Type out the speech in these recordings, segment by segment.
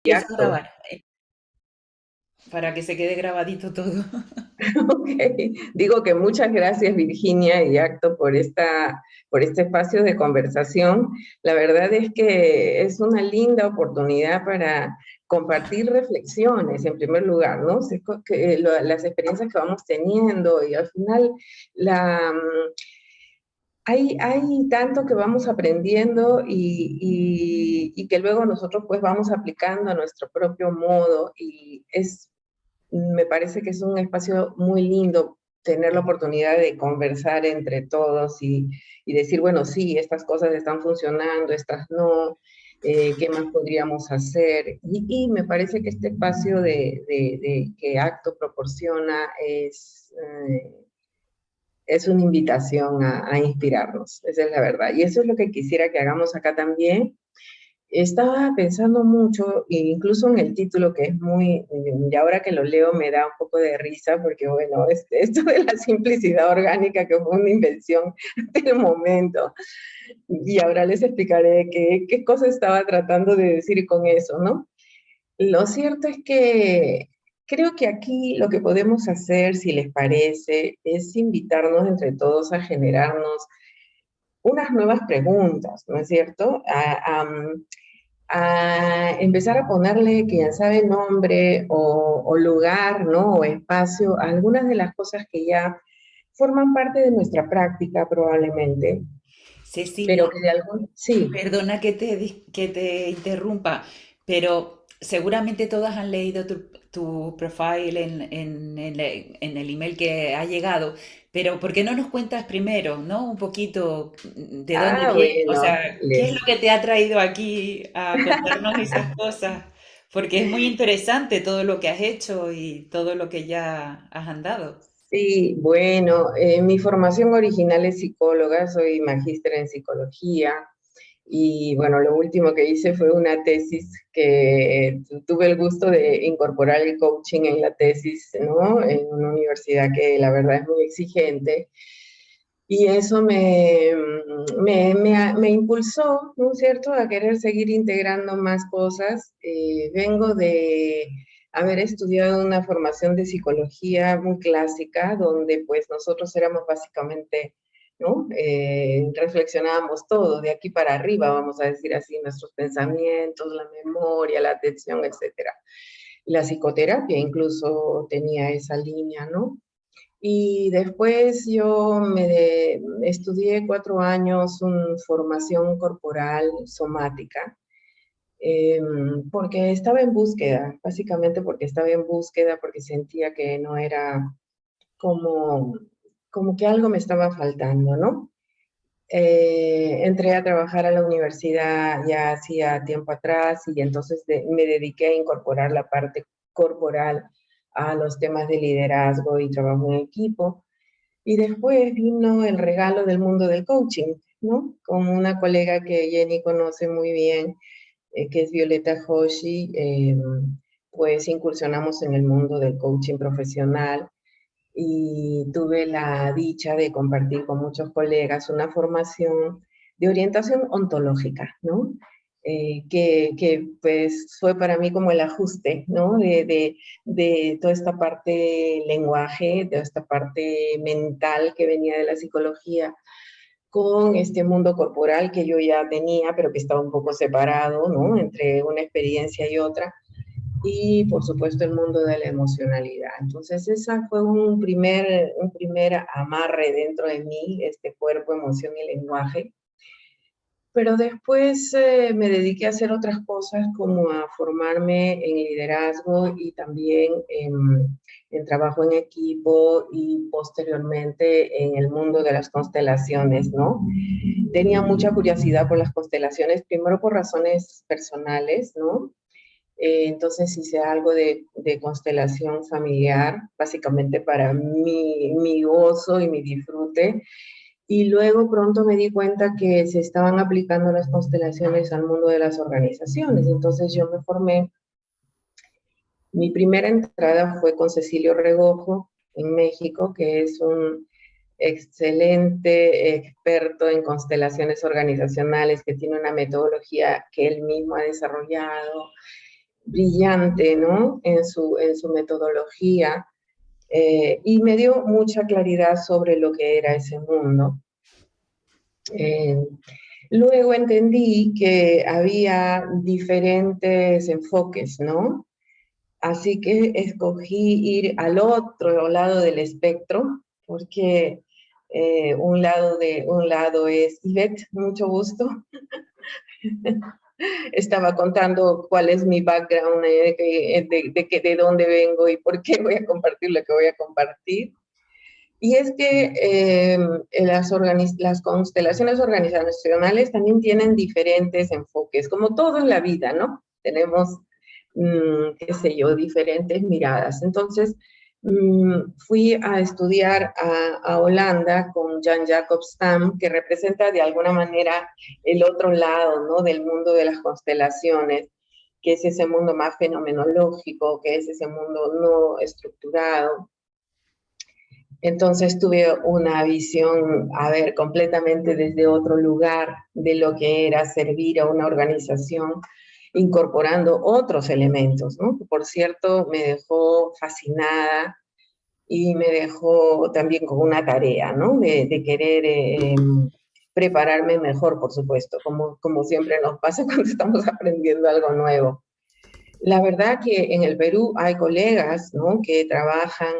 y Empiezo a acto. grabar, para que se quede grabadito todo. Ok, digo que muchas gracias Virginia y Acto por este espacio de conversación. La verdad es que es una linda oportunidad para compartir reflexiones en primer lugar, ¿no? Las experiencias que vamos teniendo y al final la, hay tanto que vamos aprendiendo y que luego nosotros pues vamos aplicando a nuestro propio modo y me parece que es un espacio muy lindo tener la oportunidad de conversar entre todos y decir, bueno, sí, estas cosas están funcionando, estas no, qué más podríamos hacer. Y me parece que este espacio que Acto proporciona es una invitación a inspirarnos, esa es la verdad. Y eso es lo que quisiera que hagamos acá también. Estaba pensando mucho, e incluso en el título que es muy, y ahora que lo leo me da un poco de risa, porque bueno, esto de la simplicidad orgánica que fue una invención del momento, y ahora les explicaré qué cosa estaba tratando de decir con eso, ¿no? Lo cierto es que creo que aquí lo que podemos hacer, si les parece, es invitarnos entre todos a generarnos unas nuevas preguntas, ¿no es cierto? A empezar a ponerle, quién sabe, nombre o lugar, ¿no? O espacio a algunas de las cosas que ya forman parte de nuestra práctica probablemente, Cecilia, pero que de algún, sí. perdona que te interrumpa, pero seguramente todas han leído tu profile en el email que ha llegado, pero ¿por qué no nos cuentas primero, ¿no? Un poquito de dónde Ah, vienes, o sea, bueno, ¿qué es lo que te ha traído aquí a contarnos esas cosas? Porque es muy interesante todo lo que has hecho y todo lo que ya has andado. sí, bueno, mi formación original es psicóloga, soy magíster en psicología. Y bueno, lo último que hice fue una tesis que tuve el gusto de incorporar el coaching en la tesis, ¿no? En una universidad que la verdad es muy exigente. Y eso me impulsó, ¿no es cierto?, a querer seguir integrando más cosas. Vengo de haber estudiado una formación de psicología muy clásica, donde pues nosotros éramos básicamente, ¿no? Reflexionábamos todo, de aquí para arriba, vamos a decir así, nuestros pensamientos, la memoria, la atención, etcétera. La psicoterapia incluso tenía esa línea, ¿no? Y después estudié 4 años una formación corporal somática, eh, porque estaba en búsqueda, básicamente porque estaba en búsqueda, porque sentía que no era como, como que algo me estaba faltando, ¿no? Entré a trabajar a la universidad ya hacía tiempo atrás y entonces me dediqué a incorporar la parte corporal a los temas de liderazgo y trabajo en equipo. Y después vino el regalo del mundo del coaching, ¿no? Con una colega que Jenny conoce muy bien, que es Violeta Hoshi, pues incursionamos en el mundo del coaching profesional y tuve la dicha de compartir con muchos colegas una formación de orientación ontológica, ¿no? Pues fue para mí como el ajuste, ¿no? De toda esta parte lenguaje, de esta parte mental que venía de la psicología, con este mundo corporal que yo ya tenía, pero que estaba un poco separado, ¿no? Entre una experiencia y otra y por supuesto el mundo de la emocionalidad. Entonces esa fue un primer amarre dentro de mí, este cuerpo, emoción y lenguaje. Pero después me dediqué a hacer otras cosas como a formarme en liderazgo y también en trabajo en equipo y posteriormente en el mundo de las constelaciones, ¿no? Tenía mucha curiosidad por las constelaciones, primero por razones personales, ¿no? Entonces hice algo de constelación familiar, básicamente para mi gozo y mi disfrute. Y luego pronto me di cuenta que se estaban aplicando las constelaciones al mundo de las organizaciones. Entonces yo me formé. Mi primera entrada fue con Cecilio Regojo en México, que es un excelente experto en constelaciones organizacionales, que tiene una metodología que él mismo ha desarrollado brillante, ¿no? En su metodología, y me dio mucha claridad sobre lo que era ese mundo. Eh, Luego entendí que había diferentes enfoques, ¿no? Así que escogí ir al otro lado del espectro, porque un lado es Ivette, mucho gusto. Estaba contando cuál es mi background, de dónde vengo y por qué voy a compartir lo que voy a compartir. Y es que las constelaciones organizacionales también tienen diferentes enfoques, como todo en la vida, ¿no? Tenemos, qué sé yo, diferentes miradas. Entonces, fui a estudiar a Holanda con Jan Jacob Stam, que representa de alguna manera el otro lado, ¿no? Del mundo de las constelaciones, que es ese mundo más fenomenológico, que es ese mundo no estructurado. Entonces tuve una visión, a ver, completamente desde otro lugar de lo que era servir a una organización, incorporando otros elementos, ¿no? Por cierto, me dejó fascinada y me dejó también con una tarea, ¿no? De querer prepararme mejor, por supuesto, como siempre nos pasa cuando estamos aprendiendo algo nuevo. La verdad que en el Perú hay colegas, ¿no? Que trabajan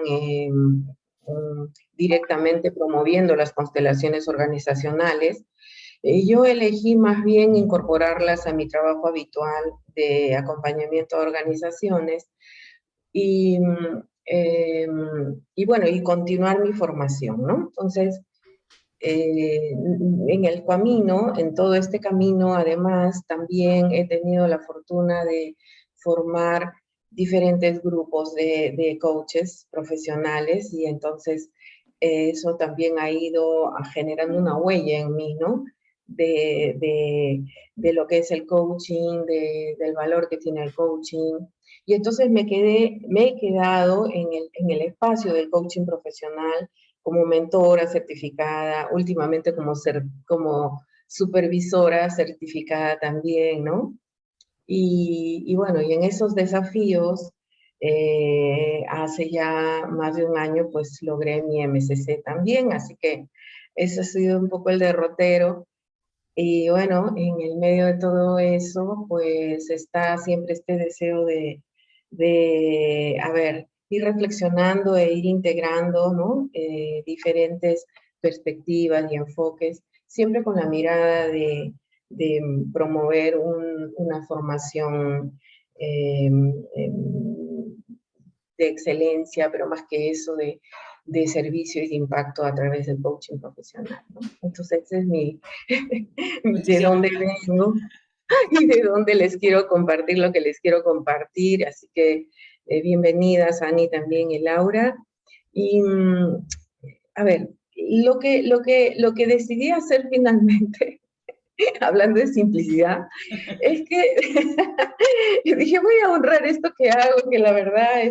directamente promoviendo las constelaciones organizacionales. Yo elegí más bien incorporarlas a mi trabajo habitual de acompañamiento a organizaciones y, eh, y bueno, y continuar mi formación, ¿no? Entonces, en el camino, en todo este camino, además, también he tenido la fortuna de formar diferentes grupos de coaches profesionales y entonces eso también ha ido generando una huella en mí, ¿no? De lo que es el coaching, del valor que tiene el coaching. Y entonces me he quedado en el espacio del coaching profesional como mentora certificada, últimamente como supervisora certificada también, ¿no? Y bueno, y en esos desafíos, hace ya más de un año, pues logré mi MSC también, así que ese ha sido un poco el derrotero. Y bueno, en el medio de todo eso, pues está siempre este deseo a ver, ir reflexionando e ir integrando, ¿no? Diferentes perspectivas y enfoques, siempre con la mirada de promover una formación eh, de excelencia, pero más que eso, de servicio y de impacto a través del coaching profesional, ¿no? Entonces, ese es de Buenísimo. dónde vengo y de dónde les quiero compartir lo que les quiero compartir. Así que bienvenidas, Ani, también y Laura. Y a ver, lo que decidí hacer finalmente, hablando de simplicidad, es que yo dije, voy a honrar esto que hago, que la verdad,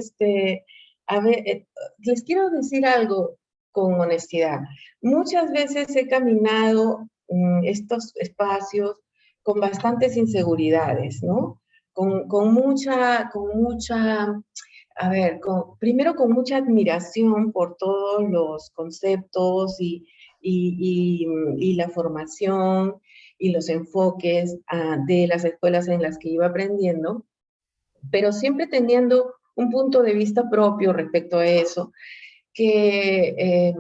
a ver, les quiero decir algo con honestidad. Muchas veces he caminado estos espacios con bastantes inseguridades, ¿no? Con mucha, a ver, primero con mucha admiración por todos los conceptos y la formación y los enfoques de las escuelas en las que iba aprendiendo, pero siempre teniendo un punto de vista propio respecto a eso, que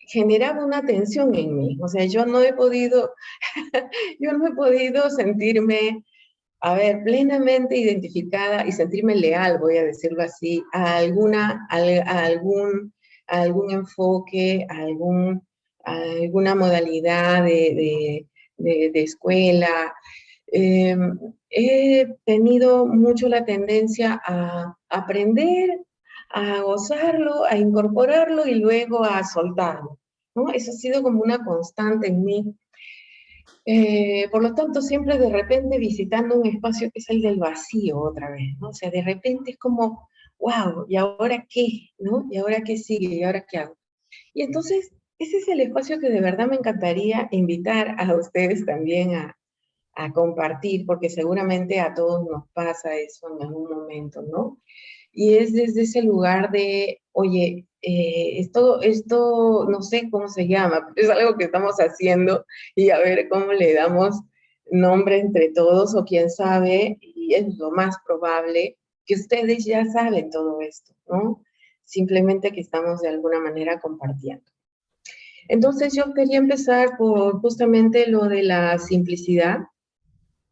generaba una tensión en mí. O sea, yo no he podido sentirme, a ver, plenamente identificada y sentirme leal, voy a decirlo así, a algún enfoque, a alguna modalidad de escuela. Eh, He tenido mucho la tendencia a aprender, a gozarlo, a incorporarlo y luego a soltarlo, ¿no? Eso ha sido como una constante en mí. Por lo tanto, siempre de repente visitando un espacio que es el del vacío otra vez, ¿no? O sea, de repente es como, wow, ¿y ahora qué? ¿No? ¿Y ahora qué sigue? ¿Y ahora qué hago? Y entonces, ese es el espacio que de verdad me encantaría invitar a ustedes también a compartir, porque seguramente a todos nos pasa eso en algún momento, ¿no? Y es desde ese lugar de, oye, esto no sé cómo se llama, pero es algo que estamos haciendo y a ver cómo le damos nombre entre todos o quién sabe, y es lo más probable que ustedes ya saben todo esto, ¿no? Simplemente que estamos de alguna manera compartiendo. Entonces yo quería empezar por justamente lo de la simplicidad.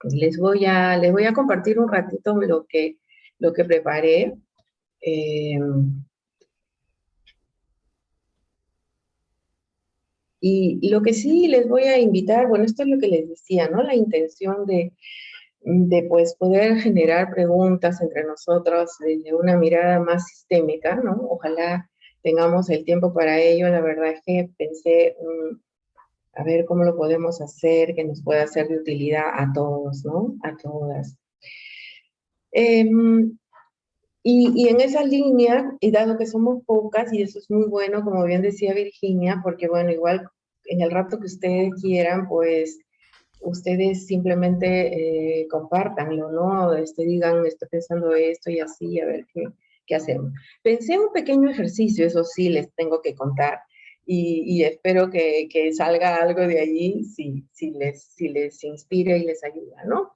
Les voy a compartir un ratito lo que preparé. Eh, y lo que sí les voy a invitar, bueno, esto es lo que les decía, ¿no? La intención de pues poder generar preguntas entre nosotros desde una mirada más sistémica, ¿no? Ojalá tengamos el tiempo para ello. La verdad es que pensé, a ver cómo lo podemos hacer, que nos pueda ser de utilidad a todos, ¿no? A todas. Y en esa línea, y dado que somos pocas, y eso es muy bueno, como bien decía Virginia, porque bueno, igual en el rato que ustedes quieran, pues ustedes simplemente compártanlo, ¿no? Digan, estoy pensando esto y así, a ver qué hacemos. Pensé un pequeño ejercicio, eso sí, les tengo que contar, y espero que salga algo de allí, si les inspira y les ayuda, ¿no?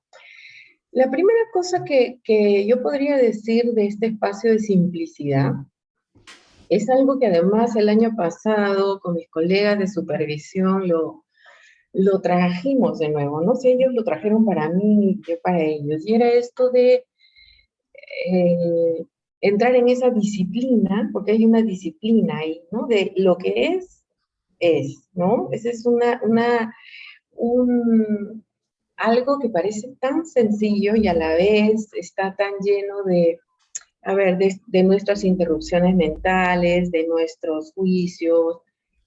La primera cosa que yo podría decir de este espacio de simplicidad es algo que además el año pasado con mis colegas de supervisión lo trajimos de nuevo, no sé, ellos lo trajeron para mí, yo para ellos, y era esto de eh, entrar en esa disciplina, porque hay una disciplina ahí, ¿no? De lo que es, ¿no? Esa es un, algo que parece tan sencillo y a la vez está tan lleno de, a ver, de nuestras interrupciones mentales, de nuestros juicios,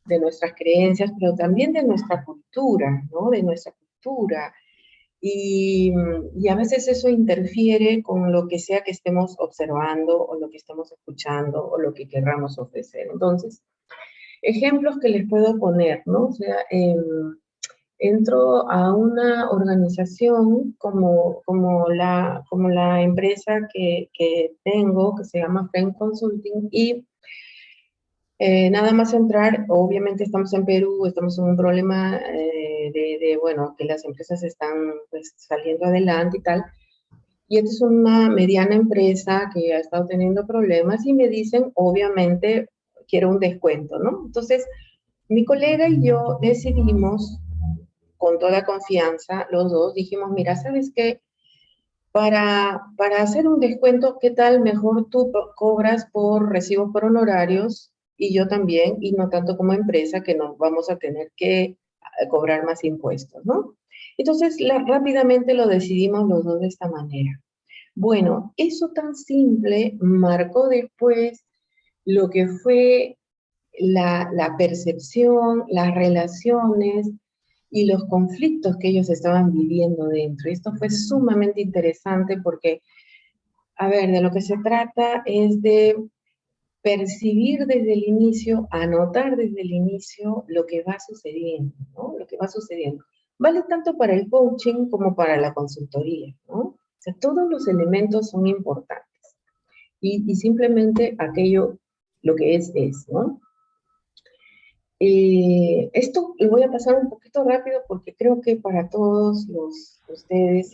de nuestras creencias, pero también de nuestra cultura, ¿no? De nuestra cultura. Y a veces eso interfiere con lo que sea que estemos observando o lo que estemos escuchando o lo que querramos ofrecer. Entonces, ejemplos que les puedo poner, ¿no? O sea, entro a una organización como la empresa que tengo, que se llama Frame Consulting, y nada más entrar, obviamente estamos en Perú, estamos en un problema bueno, que las empresas están pues, saliendo adelante y tal, y esta es una mediana empresa que ha estado teniendo problemas y me dicen, obviamente, quiero un descuento, ¿no? Entonces, mi colega y yo decidimos con toda confianza, los dos dijimos, mira, ¿sabes qué? Para hacer un descuento, ¿qué tal? Mejor tú cobras por recibos por honorarios y yo también, y no tanto como empresa que nos vamos a tener que cobrar más impuestos, ¿no? Entonces, rápidamente lo decidimos los dos de esta manera. Bueno, eso tan simple marcó después lo que fue la percepción, las relaciones y los conflictos que ellos estaban viviendo dentro. Y esto fue sumamente interesante porque, a ver, de lo que se trata es de percibir desde el inicio, anotar desde el inicio lo que va sucediendo, ¿no? Lo que va sucediendo. Vale tanto para el coaching como para la consultoría, ¿no? O sea, todos los elementos son importantes. Y simplemente aquello, lo que es, ¿no? Esto lo voy a pasar un poquito rápido porque creo que para todos ustedes,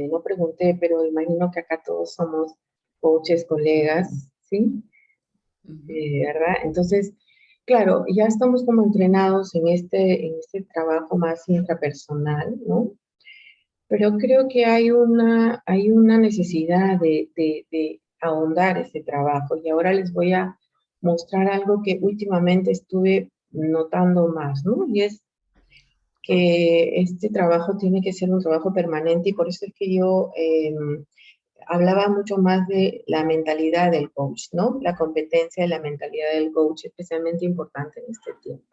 no pregunté, pero imagino que acá todos somos coaches, colegas, ¿sí? ¿Verdad? Entonces, claro, ya estamos como entrenados en este trabajo más intrapersonal, ¿no? Pero creo que hay una necesidad de ahondar ese trabajo y ahora les voy a mostrar algo que últimamente estuve notando más, ¿no? Y es que este trabajo tiene que ser un trabajo permanente y por eso es que yo hablaba mucho más de la mentalidad del coach, ¿no? La competencia de la mentalidad del coach, especialmente importante en este tiempo.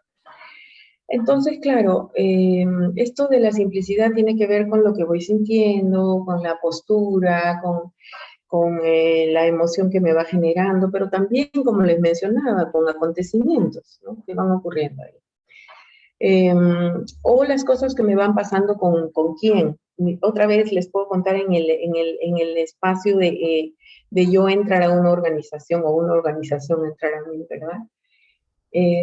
Entonces, claro, esto de la simplicidad tiene que ver con lo que voy sintiendo, con la postura, con la emoción que me va generando, pero también, como les mencionaba, con acontecimientos, ¿no? Que van ocurriendo ahí. O las cosas que me van pasando con quién, otra vez les puedo contar en el espacio de yo entrar a una organización o una organización entrar a mí, ¿verdad?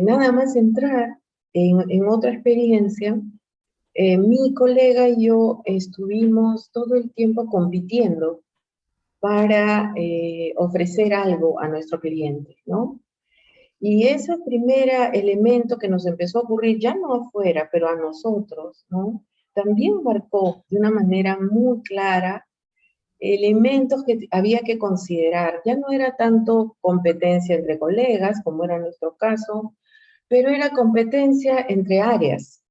Nada más entrar en otra experiencia, mi colega y yo estuvimos todo el tiempo compitiendo para ofrecer algo a nuestro cliente, ¿no? Y ese primer elemento que nos empezó a ocurrir, ya no afuera, pero a nosotros, ¿no? También marcó de una manera muy clara elementos que había que considerar. Ya no era tanto competencia entre colegas, como era nuestro caso, pero era competencia entre áreas.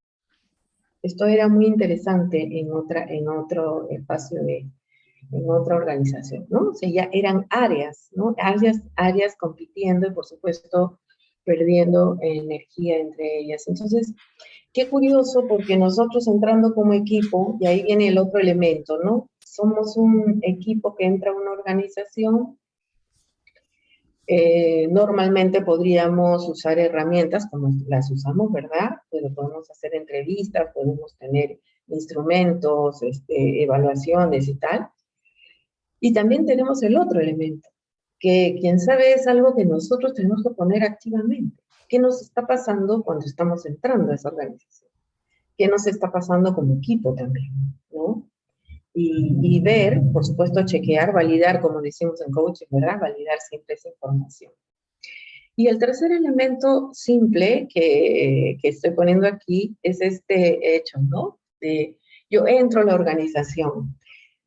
Esto era muy interesante en otro espacio en otra organización, ¿no? O sea, ya eran áreas, ¿no? Áreas compitiendo y, por supuesto, perdiendo energía entre ellas. Entonces, qué curioso, porque nosotros entrando como equipo, y ahí viene el otro elemento, ¿no? Somos un equipo que entra a una organización. Normalmente podríamos usar herramientas como las usamos, ¿verdad? Pero podemos hacer entrevistas, podemos tener instrumentos, evaluaciones y tal. Y también tenemos el otro elemento, que quién sabe es algo que nosotros tenemos que poner activamente. ¿Qué nos está pasando cuando estamos entrando a esa organización? ¿Qué nos está pasando como equipo también? ¿No? Y ver, por supuesto, chequear, validar, como decimos en coaching, ¿verdad? Validar siempre esa información. Y el tercer elemento simple que estoy poniendo aquí es este hecho, ¿no? De, yo entro a la organización.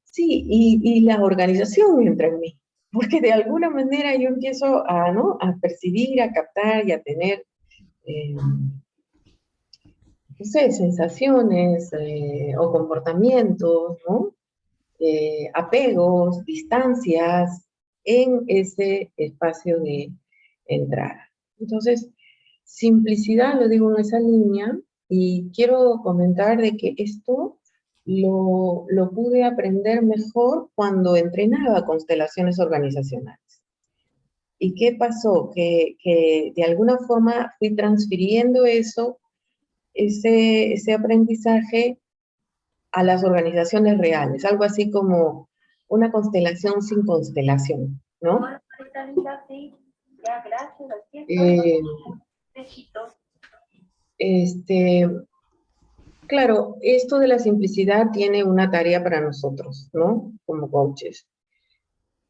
Sí, y la organización entra en mí, porque de alguna manera yo empiezo a, ¿no? A percibir, a captar y a tener, no sé, sensaciones o comportamientos, ¿no? Apegos, distancias en ese espacio de entrada. Entonces, simplicidad, lo digo en esa línea, y quiero comentar de que esto lo pude aprender mejor cuando entrenaba constelaciones organizacionales. ¿Y qué pasó? Que de alguna forma fui transfiriendo eso, ese aprendizaje a las organizaciones reales, algo así como una constelación sin constelación, ¿no? Eh, este, claro, esto de la simplicidad tiene una tarea para nosotros, ¿no? Como coaches,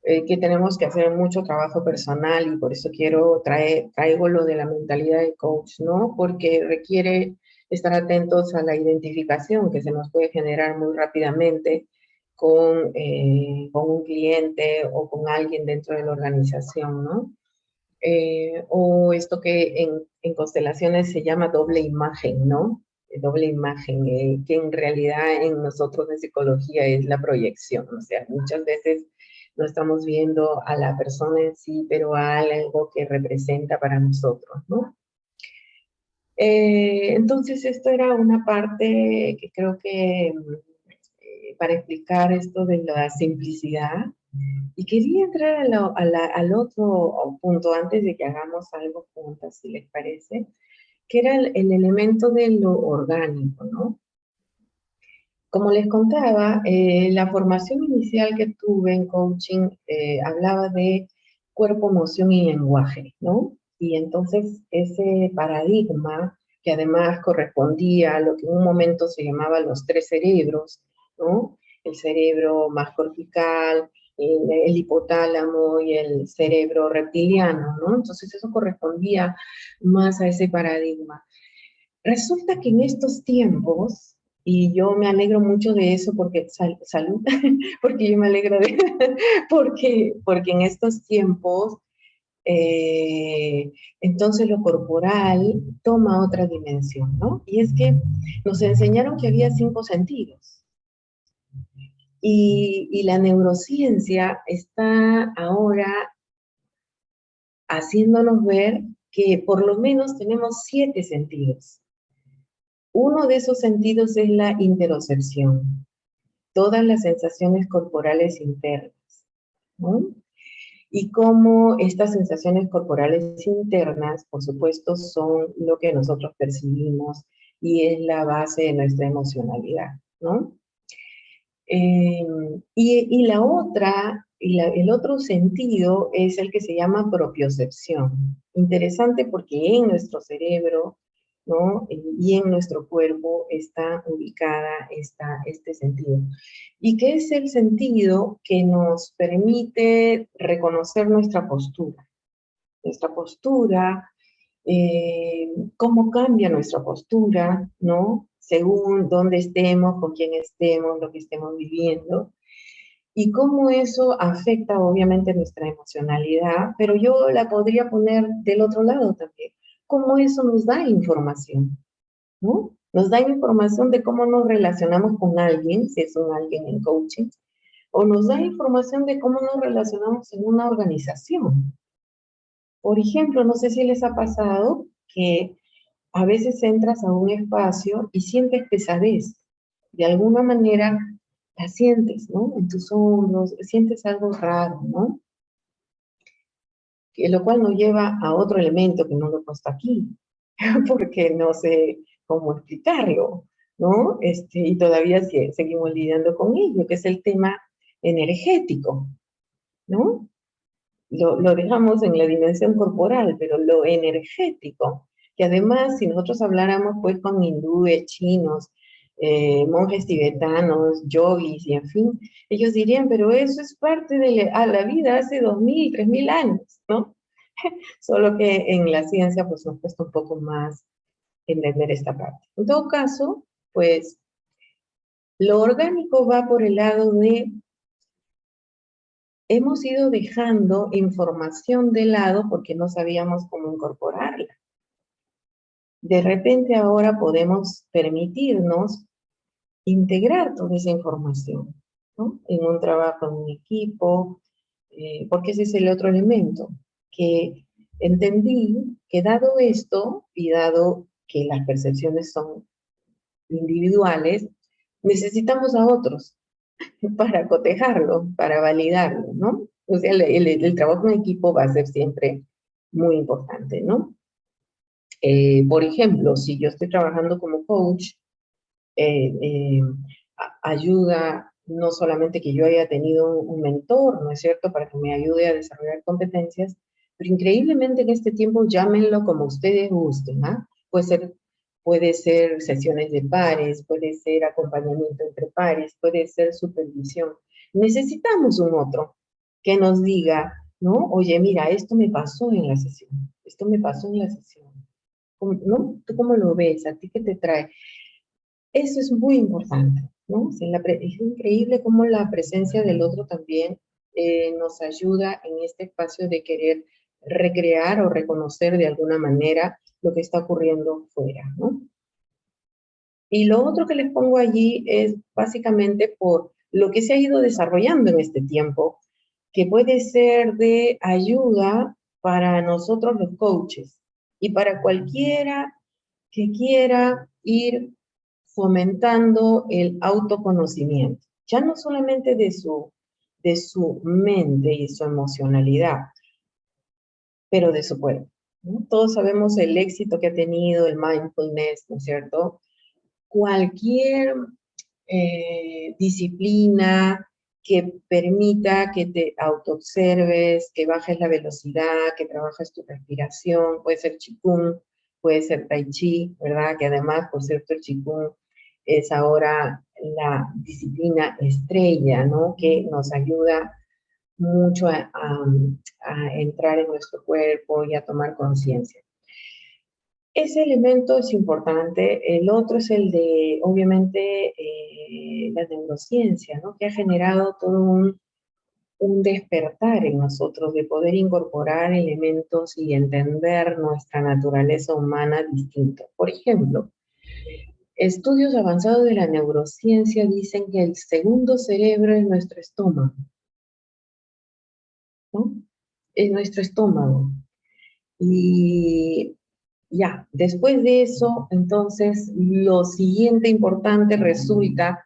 que tenemos que hacer mucho trabajo personal y por eso traigo lo de la mentalidad de coach, ¿no? Porque requiere estar atentos a la identificación que se nos puede generar muy rápidamente con un cliente o con alguien dentro de la organización, ¿no? O esto que en constelaciones se llama doble imagen, ¿no? Doble imagen, que en realidad en nosotros de psicología es la proyección, o sea, muchas veces no estamos viendo a la persona en sí, pero a algo que representa para nosotros, ¿no? Entonces, esto era una parte que creo que para explicar esto de la simplicidad. Y quería entrar al otro punto antes de que hagamos algo juntas, si les parece, que era el elemento de lo orgánico, ¿no? Como les contaba, la formación inicial que tuve en coaching hablaba de cuerpo, emoción y lenguaje, ¿no? Y entonces ese paradigma, que además correspondía a lo que en un momento se llamaba los tres cerebros, ¿no? El cerebro más cortical, el hipotálamo y el cerebro reptiliano, ¿no? Entonces eso correspondía más a ese paradigma. Resulta que en estos tiempos, y yo me alegro mucho de eso porque, salud, porque yo me alegro de, porque en estos tiempos, entonces lo corporal toma otra dimensión, ¿no? Y es que nos enseñaron que había 5 sentidos. Y la neurociencia está ahora haciéndonos ver que por lo menos tenemos 7 sentidos. Uno de esos sentidos es la interocepción, todas las sensaciones corporales internas, ¿no? Y cómo estas sensaciones corporales internas, por supuesto, son lo que nosotros percibimos y es la base de nuestra emocionalidad, ¿no? Eh, y la otra, el otro sentido es el que se llama propiocepción. Interesante porque en nuestro cerebro, ¿no? Y en nuestro cuerpo está ubicada este sentido. ¿Y qué es el sentido que nos permite reconocer nuestra postura? Nuestra postura, cómo cambia nuestra postura, ¿no? Según dónde estemos, con quién estemos, lo que estemos viviendo, y cómo eso afecta obviamente nuestra emocionalidad, pero yo la podría poner del otro lado también, cómo eso nos da información, ¿no? Nos da información de cómo nos relacionamos con alguien, si es un alguien en coaching, o nos da información de cómo nos relacionamos en una organización. Por ejemplo, no sé si les ha pasado que a veces entras a un espacio y sientes pesadez. De alguna manera la sientes, ¿no? En tus hombros, sientes algo raro, ¿no? Que lo cual nos lleva a otro elemento que no lo he puesto aquí, porque no sé cómo explicarlo, ¿no? Y todavía seguimos lidiando con ello, que es el tema energético, ¿no? Lo dejamos en la dimensión corporal, pero lo energético, que además si nosotros habláramos pues con hindúes, chinos, monjes tibetanos, yogis y en fin, ellos dirían, pero eso es parte de la vida hace 2000, 3000 años, ¿no? Solo que en la ciencia pues nos cuesta un poco más entender esta parte. En todo caso, pues lo orgánico va por el lado de hemos ido dejando información de lado porque no sabíamos cómo incorporarla. De repente ahora podemos permitirnos integrar toda esa información, ¿no? En un trabajo en un equipo, porque ese es el otro elemento, que entendí que dado esto y dado que las percepciones son individuales, necesitamos a otros para cotejarlo, para validarlo, ¿no? O sea, el trabajo en equipo va a ser siempre muy importante, ¿no? Por ejemplo, si yo estoy trabajando como coach, eh, eh, ayuda no solamente que yo haya tenido un mentor, ¿no es cierto?, para que me ayude a desarrollar competencias, pero increíblemente en este tiempo llámenlo como ustedes gusten, ¿ah? Puede ser sesiones de pares, puede ser acompañamiento entre pares, puede ser supervisión. Necesitamos un otro que nos diga, ¿no? Oye, mira, esto me pasó en la sesión, esto me pasó en la sesión. ¿No? ¿Tú cómo lo ves? ¿A ti qué te trae? Eso es muy importante, ¿no? O sea, es increíble cómo la presencia del otro también nos ayuda en este espacio de querer recrear o reconocer de alguna manera lo que está ocurriendo fuera, ¿no? Y lo otro que les pongo allí es básicamente por lo que se ha ido desarrollando en este tiempo, que puede ser de ayuda para nosotros los coaches y para cualquiera que quiera ir fomentando el autoconocimiento, ya no solamente de su mente y su emocionalidad, pero de su cuerpo, ¿no? Todos sabemos el éxito que ha tenido el mindfulness, ¿no es cierto? Cualquier disciplina que permita que te autoobserves, que bajes la velocidad, que trabajes tu respiración, puede ser Qigong, puede ser Tai Chi, ¿verdad? Que además, por cierto, el Qigong es ahora la disciplina estrella, ¿no? Que nos ayuda mucho a entrar en nuestro cuerpo y a tomar conciencia. Ese elemento es importante. El otro es el de, obviamente, la neurociencia, ¿no? Que ha generado todo un despertar en nosotros de poder incorporar elementos y entender nuestra naturaleza humana distinta. Por ejemplo, estudios avanzados de la neurociencia dicen que el segundo cerebro es nuestro estómago, ¿no? Es nuestro estómago. Y ya, después de eso, entonces, lo siguiente importante resulta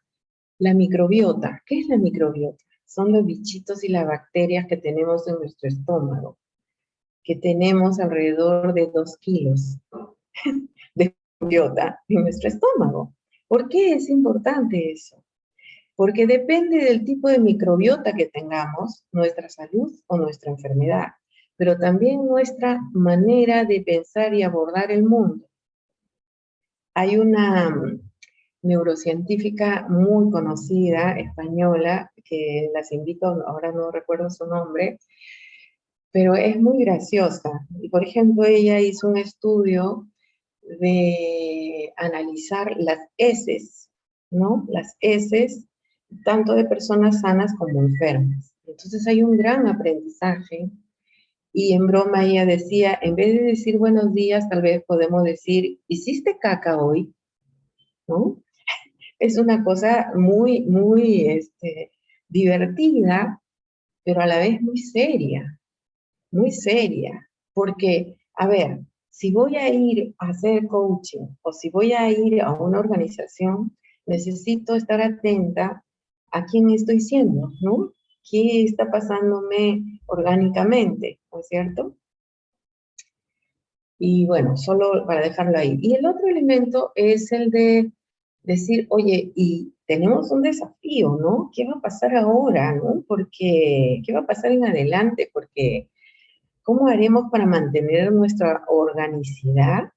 la microbiota. ¿Qué es la microbiota? Son los bichitos y las bacterias que tenemos en nuestro estómago, que tenemos alrededor de 2 kilos de microbiota en nuestro estómago. ¿Por qué es importante eso? porque depende del tipo de microbiota que tengamos, nuestra salud o nuestra enfermedad, pero también nuestra manera de pensar y abordar el mundo. Hay una neurocientífica muy conocida, española, que las invito, ahora no recuerdo su nombre, pero es muy graciosa. Y por ejemplo, ella hizo un estudio de analizar las heces, ¿no? Las heces, tanto de personas sanas como enfermas. Entonces hay un gran aprendizaje. Y en broma ella decía, en vez de decir buenos días, tal vez podemos decir, ¿hiciste caca hoy? ¿No? Es una cosa muy divertida, pero a la vez muy seria, porque, a ver, si voy a ir a hacer coaching o si voy a ir a una organización, necesito estar atenta a quién estoy siendo, ¿no? ¿Qué está pasándome orgánicamente? ¿No es cierto? Y bueno, solo para dejarlo ahí. Y el otro elemento es el de decir, oye, y tenemos un desafío, ¿no? ¿Qué va a pasar ahora, no? Porque, ¿qué va a pasar en adelante? Porque, ¿cómo haremos para mantener nuestra organicidad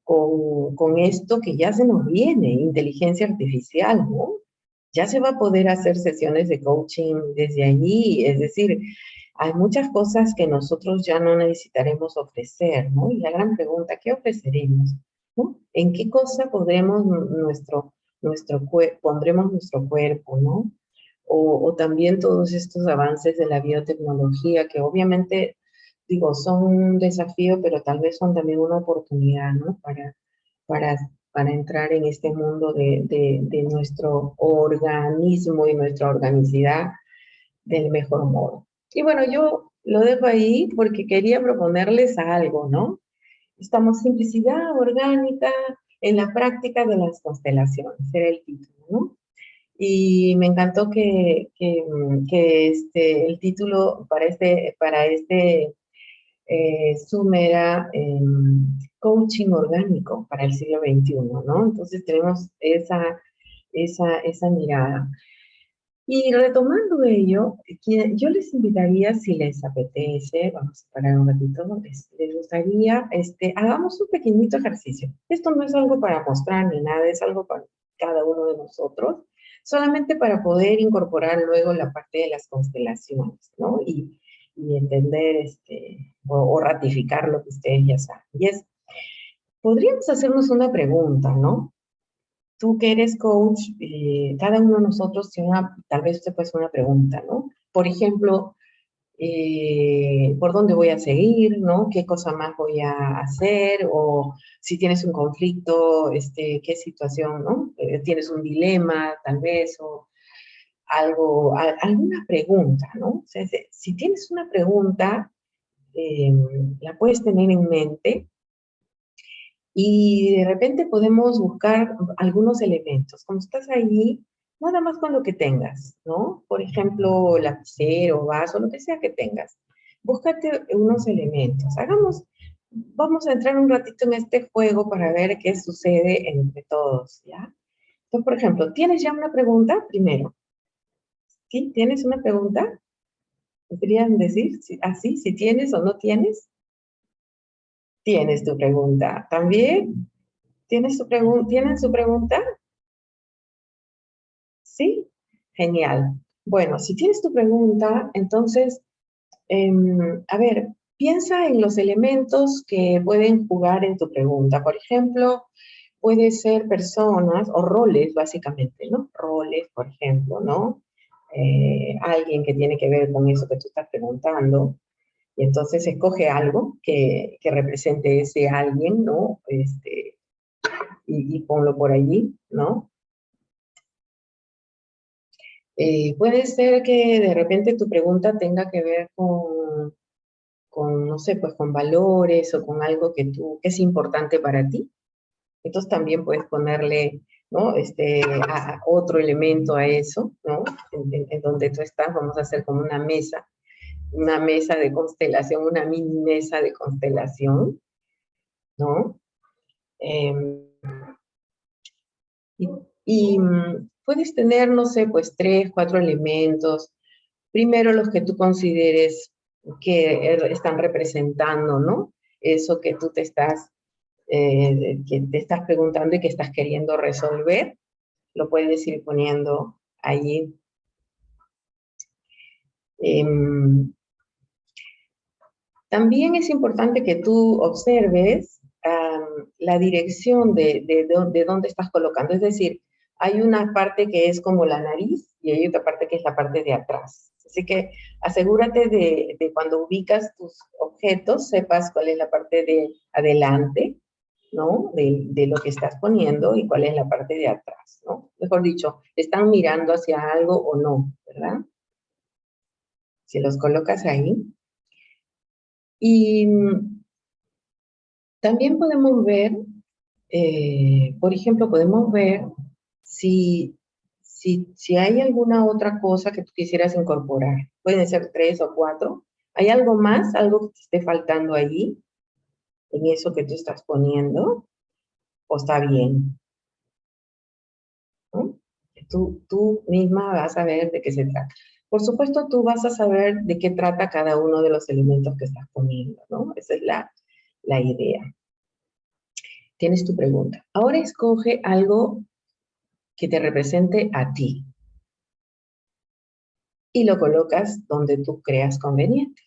con esto que ya se nos viene, inteligencia artificial, ¿no? Ya se va a poder hacer sesiones de coaching desde allí, es decir, hay muchas cosas que nosotros ya no necesitaremos ofrecer, ¿no? Y la gran pregunta, ¿qué ofreceremos? ¿No? ¿En qué cosa podremos pondremos nuestro cuerpo, ¿no? O también todos estos avances de la biotecnología que obviamente, digo, son un desafío, pero tal vez son también una oportunidad, ¿no? Para, para entrar en este mundo de nuestro organismo y nuestra organicidad del mejor modo. Y bueno, yo lo dejo ahí porque quería proponerles algo, ¿no? Estamos simplicidad orgánica en la práctica de las constelaciones, era el título, ¿no? Y me encantó que el título para este Zoom era coaching orgánico para el siglo XXI, ¿no? Entonces tenemos esa mirada. Y retomando ello, yo les invitaría, si les apetece, vamos a parar un ratito, les gustaría, hagamos un pequeñito ejercicio. Esto no es algo para mostrar ni nada, es algo para cada uno de nosotros, solamente para poder incorporar luego la parte de las constelaciones, ¿no? Y entender, o ratificar lo que ustedes ya saben. Y podríamos hacernos una pregunta, ¿no? Tú que eres coach, cada uno de nosotros tiene tal vez usted puede hacer una pregunta, ¿no? Por ejemplo, ¿por dónde voy a seguir, no? ¿Qué cosa más voy a hacer? O si tienes un conflicto, ¿qué situación, no? ¿Tienes un dilema, tal vez, o alguna pregunta, ¿no? O sea, si tienes una pregunta, eh, la puedes tener en mente y de repente podemos buscar algunos elementos. Como estás allí, nada más con lo que tengas, ¿no? Por ejemplo, lapicero, vaso, lo que sea que tengas. Búscate unos elementos. Vamos a entrar un ratito en este juego para ver qué sucede entre todos, ¿ya? Entonces, por ejemplo, ¿tienes ya una pregunta? Primero, ¿sí? ¿Tienes una pregunta? ¿Podrían decir así, si tienes o no tienes? Tienes tu pregunta. ¿También? ¿Tienen su pregunta? ¿Sí? Genial. Bueno, si tienes tu pregunta, entonces, a ver, piensa en los elementos que pueden jugar en tu pregunta. Por ejemplo, puede ser personas o roles, básicamente, ¿no? Roles, por ejemplo, ¿no? Alguien que tiene que ver con eso que tú estás preguntando. Y entonces escoge algo que represente ese alguien, ¿no? Y ponlo por allí, ¿no? Puede ser que de repente tu pregunta tenga que ver no sé, pues con valores o con algo que es importante para ti. Entonces también puedes ponerle, ¿no? A otro elemento a eso, ¿no? En donde tú estás, vamos a hacer como una mesa de constelación, una mini mesa de constelación, ¿no? Eh, y, puedes tener, no sé, pues 3, 4 elementos. Primero los que tú consideres que están representando, ¿no? Eso que tú que te estás preguntando y que estás queriendo resolver, lo puedes ir poniendo allí. También es importante que tú observes la dirección de dónde estás colocando. Es decir, hay una parte que es como la nariz y hay otra parte que es la parte de atrás. Así que asegúrate de cuando ubicas tus objetos, sepas cuál es la parte de adelante, ¿no? De lo que estás poniendo y cuál es la parte de atrás, ¿no? Mejor dicho, ¿están mirando hacia algo o no, verdad? Si los colocas ahí. Y también podemos ver, por ejemplo, podemos ver si hay alguna otra cosa que tú quisieras incorporar. Pueden ser 3 o 4. ¿Hay algo más, algo que te esté faltando allí, en eso que tú estás poniendo? ¿O está bien? ¿No? Tú misma vas a ver de qué se trata. Por supuesto, tú vas a saber de qué trata cada uno de los elementos que estás poniendo, ¿no? Esa es la idea. Tienes tu pregunta. Ahora escoge algo que te represente a ti y lo colocas donde tú creas conveniente.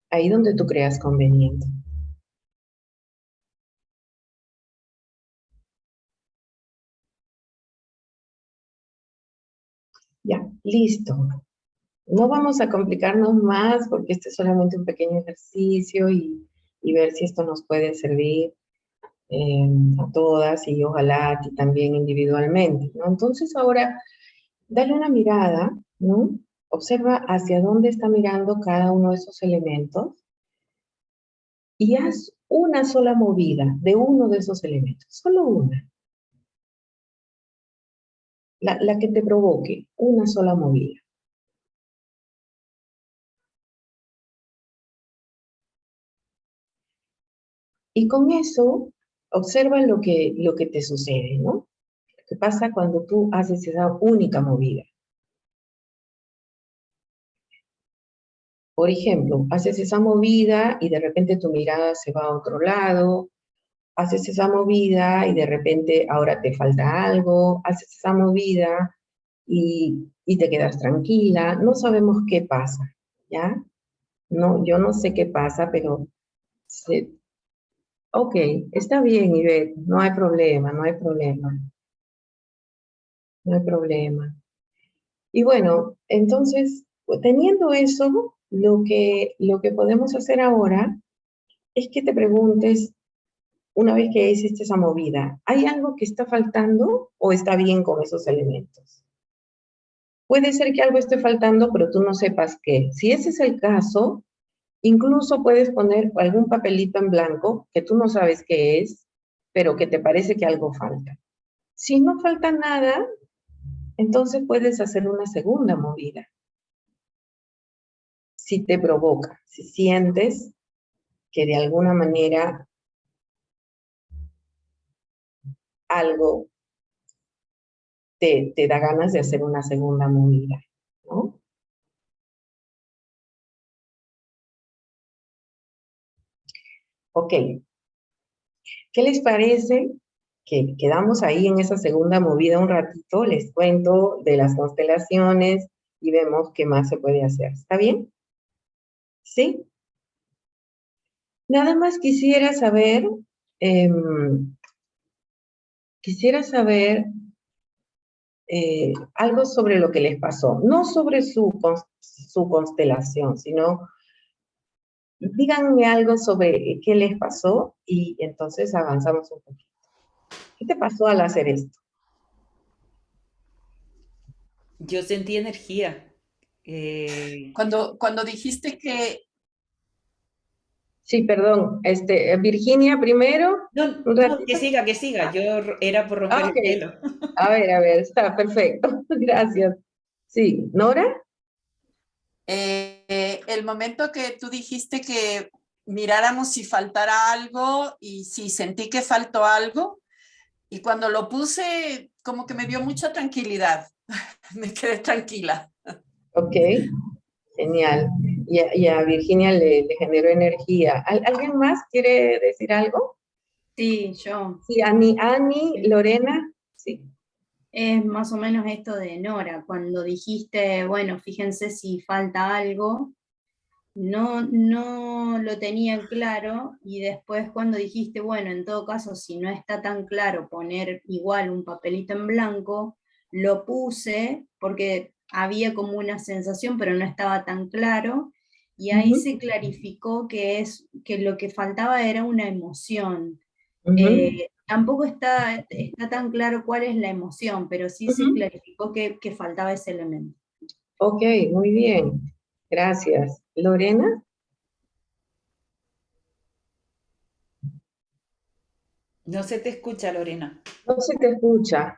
Ahí donde tú creas conveniente. Ya, listo. No vamos a complicarnos más porque este es solamente un pequeño ejercicio y ver si esto nos puede servir a todas y ojalá a ti también individualmente, ¿no? Entonces ahora, dale una mirada, ¿no? Observa hacia dónde está mirando cada uno de esos elementos y haz una sola movida de uno de esos elementos, solo una, la que te provoque, una sola movida. Y con eso, observa lo que te sucede, ¿no? ¿Qué pasa cuando tú haces esa única movida? Por ejemplo, haces esa movida y de repente tu mirada se va a otro lado, haces esa movida y de repente ahora te falta algo, haces esa movida y te quedas tranquila, no sabemos qué pasa, ¿ya? No, yo no sé qué pasa, pero ok, está bien, Ivette, no hay problema, no hay problema, no hay problema. Y bueno, entonces, teniendo eso, lo que podemos hacer ahora es que te preguntes, una vez que hiciste esa movida, ¿hay algo que está faltando o está bien con esos elementos? Puede ser que algo esté faltando, pero tú no sepas qué. Si ese es el caso, incluso puedes poner algún papelito en blanco que tú no sabes qué es, pero que te parece que algo falta. Si no falta nada, entonces puedes hacer una segunda movida. Si te provoca, si sientes que de alguna manera algo te da ganas de hacer una segunda movida, ¿no? Ok, ¿qué les parece que quedamos ahí en esa segunda movida un ratito? Les cuento de las constelaciones y vemos qué más se puede hacer. ¿Está bien? ¿Sí? Nada más quisiera saber algo sobre lo que les pasó, no sobre su constelación, sino díganme algo sobre qué les pasó y entonces avanzamos un poquito. ¿Qué te pasó al hacer esto? Yo sentí energía. Cuando dijiste que... Sí, perdón, Virginia primero, No, un no, ratito. que siga. Yo era por romper Ok, el hielo. a ver, está perfecto, gracias. Sí, ¿Nora? el momento que tú dijiste que miráramos si faltara algo y sí, sentí que faltó algo. Y cuando lo puse, como que me dio mucha tranquilidad. Me quedé tranquila. Ok, genial. Y a Virginia le generó energía. ¿Alguien más quiere decir algo? Sí, yo. Sí, Ani, Lorena, sí. Es más o menos esto de Nora, cuando dijiste, bueno, fíjense si falta algo, no lo tenía claro, y después cuando dijiste, bueno, en todo caso, si no está tan claro, poner igual un papelito en blanco, lo puse porque había como una sensación, pero no estaba tan claro, y ahí se clarificó que lo que faltaba era una emoción. Tampoco está tan claro cuál es la emoción, pero sí se clarificó que faltaba ese elemento. Ok, muy bien. Gracias. Lorena, No se te escucha, Lorena. no se te escucha.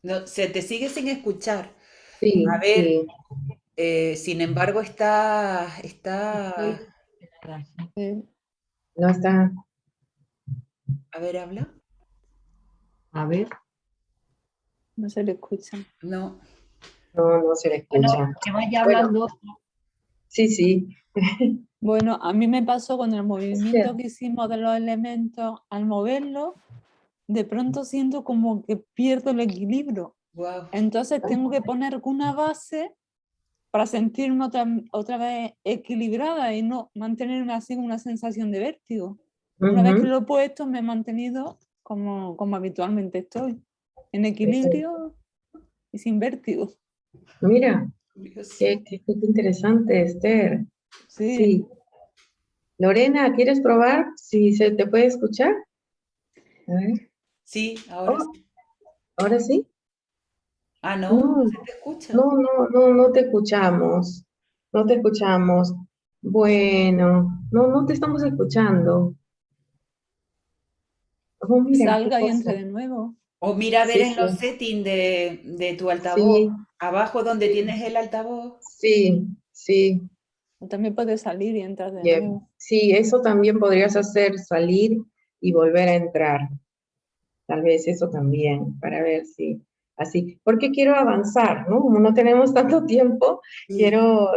No, se te sigue sin escuchar. Sí, A ver, sí. sin embargo, está, No está. a ver, habla. A ver. No se le escucha. No. No se le escucha. Bueno, que vaya Bueno, hablando. sí, sí. Bueno, a mí me pasó con el movimiento Sí. que hicimos de los elementos, al moverlos, de pronto siento como que pierdo el equilibrio. Wow. Entonces tengo que poner una base para sentirme otra vez equilibrada y no mantenerme así con una sensación de vértigo. Una vez que lo he puesto, me he mantenido como habitualmente estoy, en equilibrio y sin vértigo. Mira, qué interesante, Esther. Sí. Sí. Lorena, ¿quieres probar si se te puede escuchar? A ver. Sí, ahora Oh, sí. ¿ahora sí? Ah, no, No, no se te escucha. no te escuchamos. No te escuchamos. Bueno, no te estamos escuchando. Oh, mira, qué Salga y entre cosa. de nuevo. O mira a ver Sí, en los sí, settings de tu altavoz, sí, abajo donde sí, tienes el altavoz. sí, sí. También puede salir y entrar de Bien. nuevo. Sí, eso también podrías hacer, salir y volver a entrar. Tal vez eso también, para ver si así, porque quiero avanzar, ¿no? Como no tenemos tanto tiempo, quiero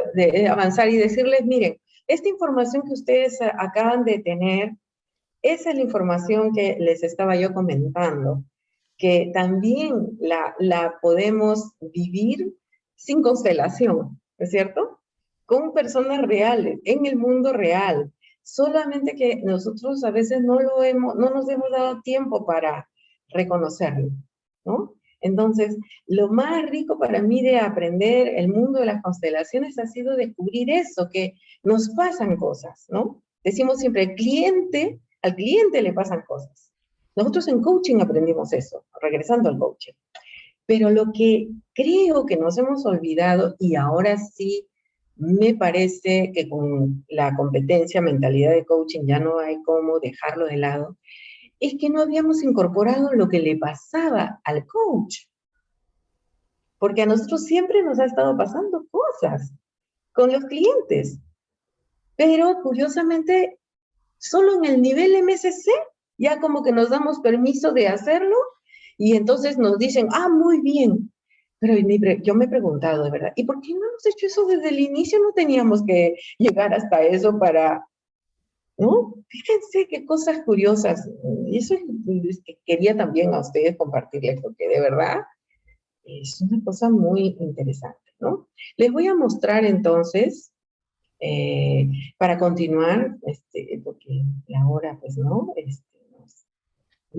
avanzar y decirles, miren, esta información que ustedes acaban de tener, esa es la información que les estaba yo comentando, que también la podemos vivir sin constelación, ¿no es cierto? Con personas reales, en el mundo real. Solamente que nosotros a veces no nos hemos dado tiempo para reconocerlo, ¿no? Entonces, lo más rico para mí de aprender el mundo de las constelaciones ha sido descubrir eso, que nos pasan cosas, ¿no? Decimos siempre, al cliente le pasan cosas. Nosotros en coaching aprendimos eso, regresando al coaching. Pero lo que creo que nos hemos olvidado, y ahora sí me parece que con la competencia, mentalidad de coaching ya no hay cómo dejarlo de lado, es que no habíamos incorporado lo que le pasaba al coach. Porque a nosotros siempre nos ha estado pasando cosas con los clientes. Pero curiosamente, solo en el nivel MSC, ya como que nos damos permiso de hacerlo y entonces nos dicen, ah, muy bien. Pero yo me he preguntado, de verdad, ¿y por qué no hemos hecho eso desde el inicio? No teníamos que llegar hasta eso para, ¿no? Fíjense qué cosas curiosas. Y eso es que quería también a ustedes compartirles, porque de verdad es una cosa muy interesante, ¿no? Les voy a mostrar entonces, para continuar, porque la hora, pues, ¿no?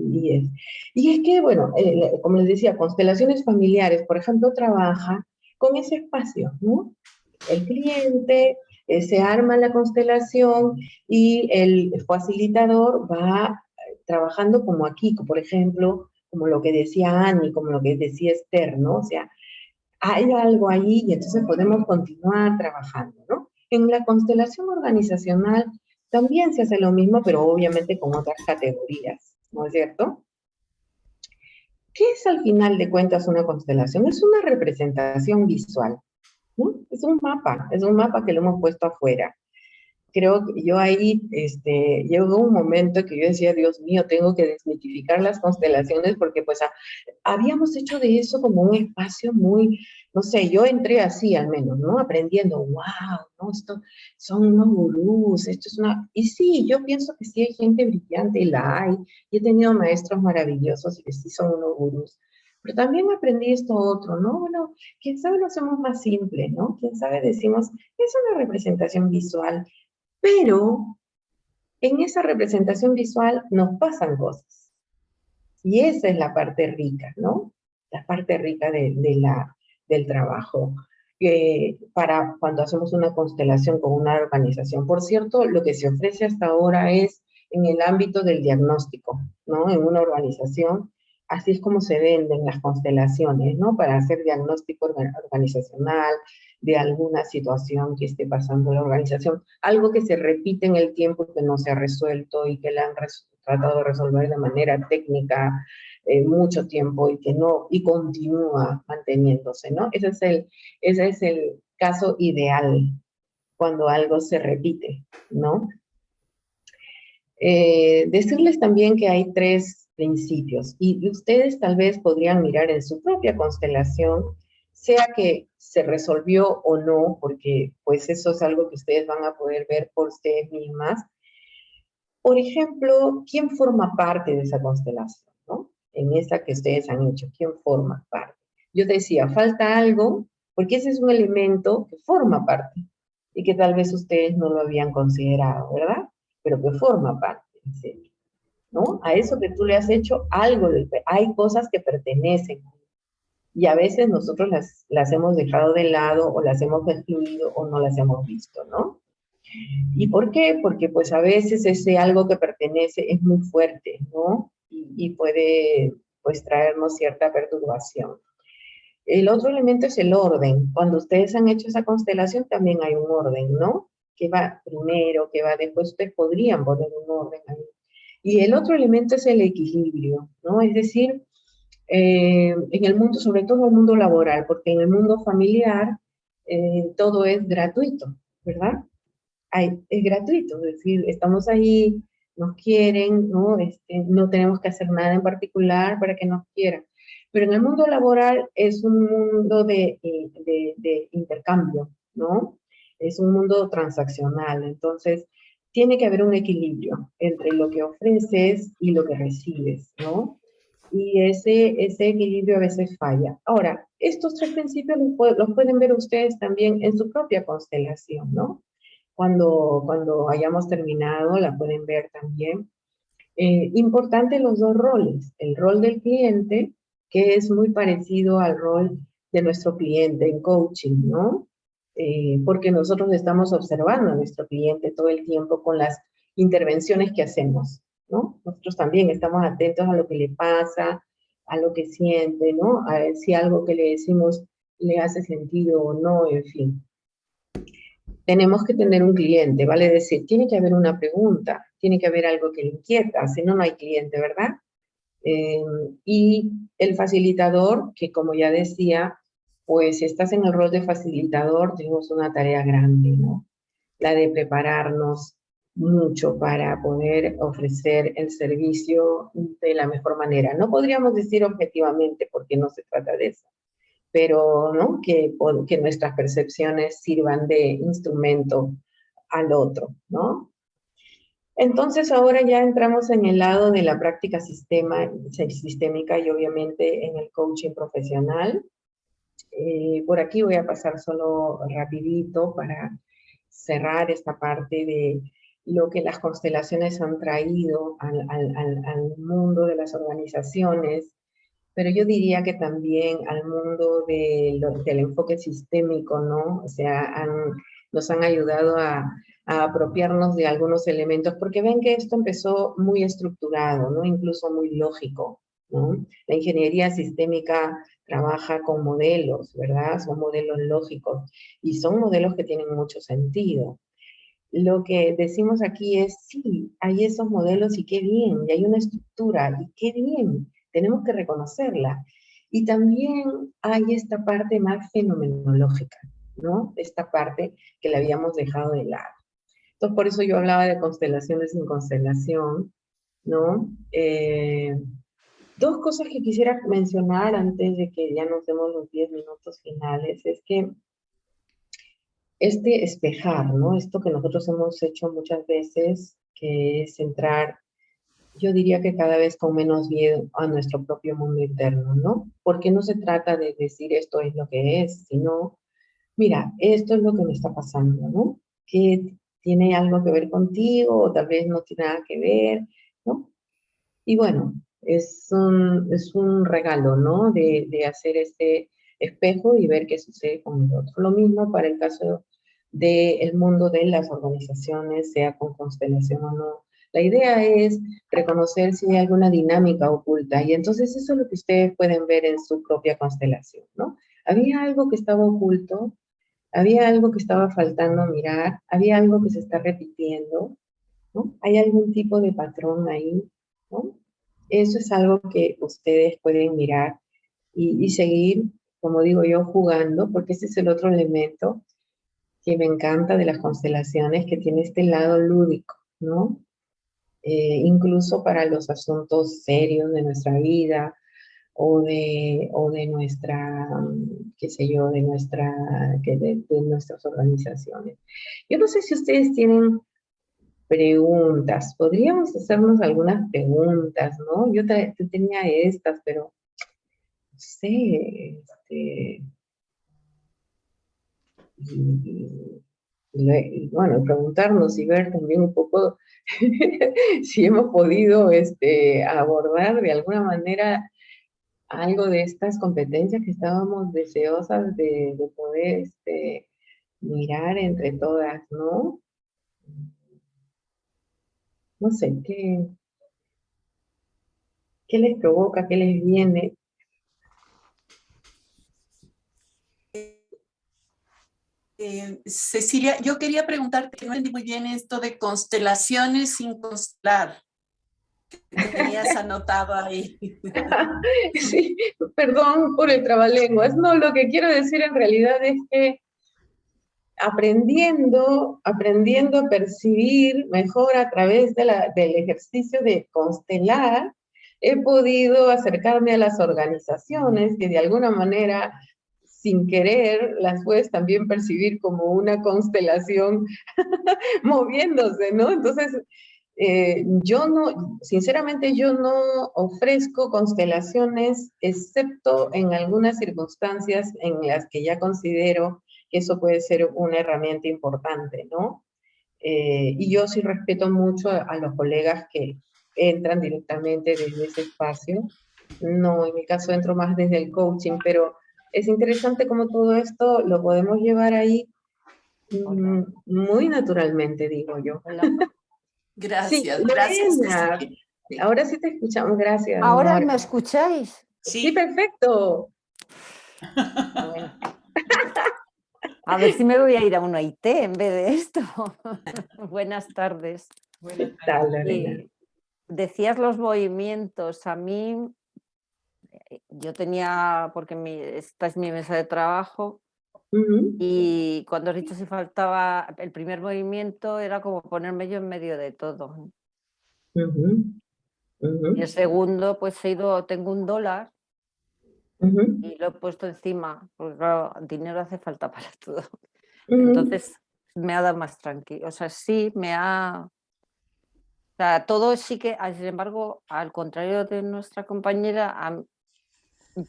Y es que, bueno, como les decía, constelaciones familiares, por ejemplo, trabaja con ese espacio, ¿no? El cliente se arma la constelación y el facilitador va trabajando como aquí, por ejemplo, como lo que decía Annie, como lo que decía Esther, ¿no? O sea, hay algo ahí y entonces podemos continuar trabajando, ¿no? En la constelación organizacional también se hace lo mismo, pero obviamente con otras categorías, ¿no es cierto? ¿Qué es al final de cuentas una constelación? Es una representación visual, ¿no? es un mapa que lo hemos puesto afuera. Creo que yo ahí, llegó un momento que yo decía, Dios mío, tengo que desmitificar las constelaciones porque pues habíamos hecho de eso como un espacio muy, no sé, yo entré así al menos, ¿no? Aprendiendo, wow, ¿no? Esto son unos gurús, esto es una... Y sí, yo pienso que sí hay gente brillante y la hay, y he tenido maestros maravillosos y que sí son unos gurús. Pero también aprendí esto otro, ¿no? Bueno, quién sabe lo hacemos más simple, ¿no? Quién sabe decimos, es una representación visual, pero en esa representación visual nos pasan cosas. Y esa es la parte rica, ¿no? La parte rica del trabajo. Para cuando hacemos una constelación con una organización. Por cierto, lo que se ofrece hasta ahora es en el ámbito del diagnóstico, ¿no? En una organización, así es como se venden las constelaciones, ¿no? Para hacer diagnóstico organizacional de alguna situación que esté pasando en la organización, algo que se repite en el tiempo que no se ha resuelto y que la han tratado de resolver de manera técnica mucho tiempo y que no, y continúa manteniéndose, ¿no? Ese es el caso ideal cuando algo se repite, ¿no? Decirles también que hay 3 principios y ustedes tal vez podrían mirar en su propia constelación, sea que se resolvió o no, porque pues eso es algo que ustedes van a poder ver por ustedes mismas. Por ejemplo, ¿quién forma parte de esa constelación, ¿no? En esa que ustedes han hecho, ¿quién forma parte? Yo decía, falta algo, porque ese es un elemento que forma parte y que tal vez ustedes no lo habían considerado, ¿verdad? Pero que forma parte, en serio, ¿no? A eso que tú le has hecho algo, hay cosas que pertenecen y a veces nosotros las hemos dejado de lado o las hemos excluido o no las hemos visto, ¿no? ¿Y por qué? Porque pues a veces ese algo que pertenece es muy fuerte, ¿no? Y puede pues traernos cierta perturbación. El otro elemento es el orden. Cuando ustedes han hecho esa constelación también hay un orden, ¿no? Que va primero, que va después, ustedes podrían poner un orden ahí. Y el otro elemento es el equilibrio, ¿no? Es decir, en el mundo, sobre todo en el mundo laboral, porque en el mundo familiar todo es gratuito, ¿verdad? Es gratuito, es decir, estamos ahí, nos quieren, ¿no? No tenemos que hacer nada en particular para que nos quieran. Pero en el mundo laboral es un mundo de intercambio, ¿no? Es un mundo transaccional, entonces tiene que haber un equilibrio entre lo que ofreces y lo que recibes, ¿no? Y ese equilibrio a veces falla. Ahora, estos 3 principios los pueden ver ustedes también en su propia constelación, ¿no? Cuando hayamos terminado, la pueden ver también. Importante los 2 roles, el rol del cliente, que es muy parecido al rol de nuestro cliente en coaching, ¿no? Porque nosotros estamos observando a nuestro cliente todo el tiempo con las intervenciones que hacemos, ¿no? Nosotros también estamos atentos a lo que le pasa, a lo que siente, ¿no? A ver si algo que le decimos le hace sentido o no, en fin. Tenemos que tener un cliente, vale decir, tiene que haber una pregunta, tiene que haber algo que le inquieta, si no, no hay cliente, ¿verdad? Y el facilitador, que como ya decía, pues si estás en el rol de facilitador, tenemos una tarea grande, ¿no? La de prepararnos mucho para poder ofrecer el servicio de la mejor manera. No podríamos decir objetivamente, porque no se trata de eso, pero ¿no? que nuestras percepciones sirvan de instrumento al otro, ¿no? Entonces ahora ya entramos en el lado de la práctica sistémica y obviamente en el coaching profesional. Por aquí voy a pasar solo rapidito para cerrar esta parte de lo que las constelaciones han traído al mundo de las organizaciones, pero yo diría que también al mundo del enfoque sistémico, ¿no? O sea, nos han ayudado a apropiarnos de algunos elementos, porque ven que esto empezó muy estructurado, ¿no? Incluso muy lógico, ¿no? La ingeniería sistémica trabaja con modelos, ¿verdad? Son modelos lógicos y son modelos que tienen mucho sentido. Lo que decimos aquí es, sí, hay esos modelos y qué bien, y hay una estructura y qué bien, tenemos que reconocerla. Y también hay esta parte más fenomenológica, ¿no? Esta parte que la habíamos dejado de lado. Entonces, por eso yo hablaba de constelaciones sin constelación, ¿no? Dos cosas que quisiera mencionar antes de que ya nos demos los 10 minutos finales, es que este espejar, ¿no? Esto que nosotros hemos hecho muchas veces, que es entrar, yo diría que cada vez con menos miedo a nuestro propio mundo interno, ¿no? Porque no se trata de decir esto es lo que es, sino, mira, esto es lo que me está pasando, ¿no? Que tiene algo que ver contigo o tal vez no tiene nada que ver, ¿no? Y bueno, es un regalo, ¿no? De hacer este espejo y ver qué sucede con el otro. Lo mismo para el caso del mundo de las organizaciones, sea con constelación o no. La idea es reconocer si hay alguna dinámica oculta y entonces eso es lo que ustedes pueden ver en su propia constelación, ¿no? Había algo que estaba oculto, había algo que estaba faltando mirar, había algo que se está repitiendo, ¿no? ¿Hay algún tipo de patrón ahí, ¿no? Eso es algo que ustedes pueden mirar y seguir, como digo yo, jugando, porque ese es el otro elemento que me encanta de las constelaciones, que tiene este lado lúdico, ¿no? Incluso para los asuntos serios de nuestra vida o de nuestra, qué sé yo, de nuestras organizaciones. Yo no sé si ustedes tienen preguntas. Podríamos hacernos algunas preguntas, ¿no? Yo tenía estas, pero no sé, y, y bueno, preguntarnos y ver también un poco si hemos podido abordar de alguna manera algo de estas competencias que estábamos deseosas de poder mirar entre todas, ¿no? No sé, ¿qué les provoca? ¿Qué les viene? Cecilia, yo quería preguntarte, que no entendí muy bien esto de constelaciones sin constelar, que tenías anotado ahí. Sí, perdón por el trabalenguas. No, lo que quiero decir en realidad es que aprendiendo a percibir mejor a través del ejercicio de constelar, he podido acercarme a las organizaciones que de alguna manera, sin querer, las puedes también percibir como una constelación moviéndose, ¿no? Entonces, yo no, sinceramente yo no ofrezco constelaciones, excepto en algunas circunstancias en las que ya considero que eso puede ser una herramienta importante, ¿no? Y yo sí respeto mucho a los colegas que entran directamente desde ese espacio. No, en mi caso entro más desde el coaching, pero es interesante cómo todo esto lo podemos llevar ahí muy naturalmente, digo yo. Hola. Sí, Gracias, gracias, Lorena, Cecilia. ahora sí te escuchamos, gracias, ¿Ahora me Marta. escucháis? Sí, Sí. perfecto. Bueno, a ver si me voy a ir a una IT en vez de esto. Buenas tardes. ¿Qué tal, Lorena? Decías los movimientos. A mí, yo tenía, porque esta es mi mesa de trabajo, Ujú, y cuando has dicho si faltaba el primer movimiento, era como ponerme yo en medio de todo. ujú, ujú, Y el segundo, pues tengo $1 ujú, y lo he puesto encima, porque claro, dinero hace falta para todo. ujú. Entonces me ha dado más tranquilo. O sea, sí, o sea, todo sí que, sin embargo, al contrario de nuestra compañera,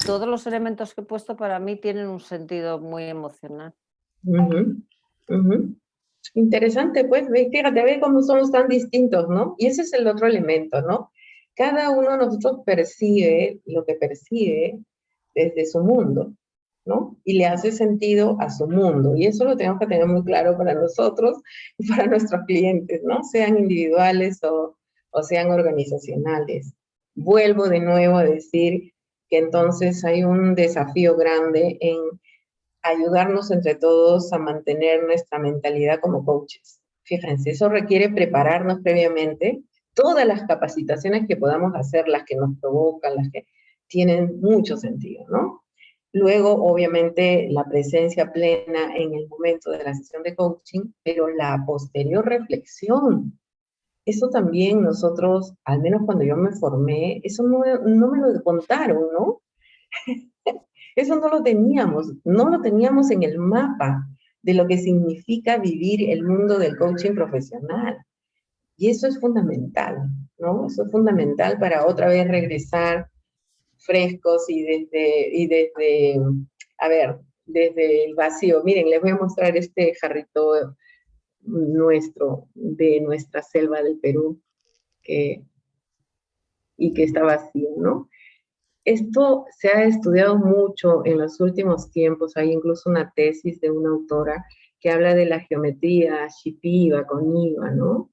todos los elementos que he puesto para mí tienen un sentido muy emocional. Ujú, ujú. Interesante, pues, fíjate, ve cómo somos tan distintos, ¿no? Y ese es el otro elemento, ¿no? Cada uno de nosotros percibe lo que percibe desde su mundo, ¿no? Y le hace sentido a su mundo. Y eso lo tenemos que tener muy claro para nosotros y para nuestros clientes, ¿no? Sean individuales o sean organizacionales. Vuelvo de nuevo a decir que entonces hay un desafío grande en ayudarnos entre todos a mantener nuestra mentalidad como coaches. Fíjense, eso requiere prepararnos previamente. Todas las capacitaciones que podamos hacer, las que nos provocan, las que tienen mucho sentido, ¿no? Luego, obviamente, la presencia plena en el momento de la sesión de coaching, pero la posterior reflexión. Eso también nosotros, al menos cuando yo me formé, eso no me lo contaron, ¿no? Eso no lo teníamos en el mapa de lo que significa vivir el mundo del coaching profesional. Y eso es fundamental, ¿no? Eso es fundamental para otra vez regresar frescos y desde el vacío. Miren, les voy a mostrar este jarrito nuestro, de nuestra selva del Perú, y que está vacío, ¿no? Esto se ha estudiado mucho en los últimos tiempos. Hay incluso una tesis de una autora que habla de la geometría Shipiba con IVA, ¿no?